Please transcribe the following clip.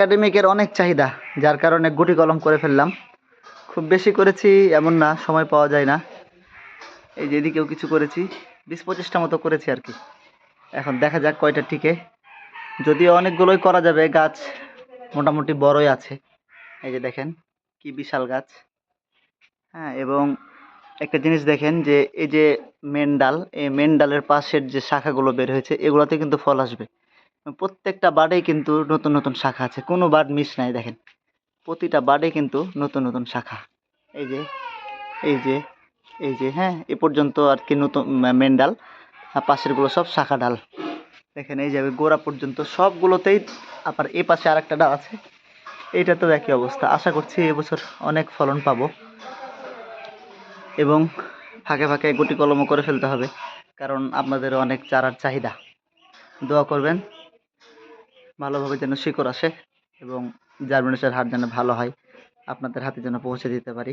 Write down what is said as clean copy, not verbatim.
একাডেমিকের অনেক চাহিদা, যার কারণে গুটি কলম করে ফেললাম। খুব বেশি করেছি এমন না, সময় পাওয়া যায় না। এই যে এদিকেও কিছু করেছি, 20-25টা মতো করেছি আর কি। এখন দেখা যাক কয়টা টিকে। যদিও অনেকগুলোই করা যাবে, গাছ মোটামুটি বড়ই আছে। এই যে দেখেন কি বিশাল গাছ। হ্যাঁ, এবং একটা জিনিস দেখেন যে এই যে মেন ডাল, এই মেন ডালের পাশের যে শাখাগুলো বের হয়েছে, এগুলোতে কিন্তু ফল আসবে। প্রত্যেকটা বাডেই কিন্তু নতুন নতুন শাখা আছে, কোনো বাড মিস নাই। দেখেন প্রতিটা বাডে কিন্তু নতুন নতুন শাখা। এই যে এই যে এই যে হ্যাঁ, এ পর্যন্ত আর কি নতুন মেন ডাল, আর পাশেরগুলো সব শাখা ডাল। দেখেন এই যাবে গোড়া পর্যন্ত সবগুলোতেই। আবার এই পাশে আর একটা ডাল আছে, এইটা তো একই অবস্থা। আশা করছি এবছর অনেক ফলন পাবো, এবং ফাঁকে ফাঁকে গুটি কলমও করে ফেলতে হবে, কারণ আপনাদের অনেক চারার চাহিদা। দোয়া করবেন ভালোভাবে যেন শিকড় আসে এবং জার্মিনেশনের হার যেন ভালো হয়, আপনাদের হাতে যেন পৌঁছে দিতে পারি।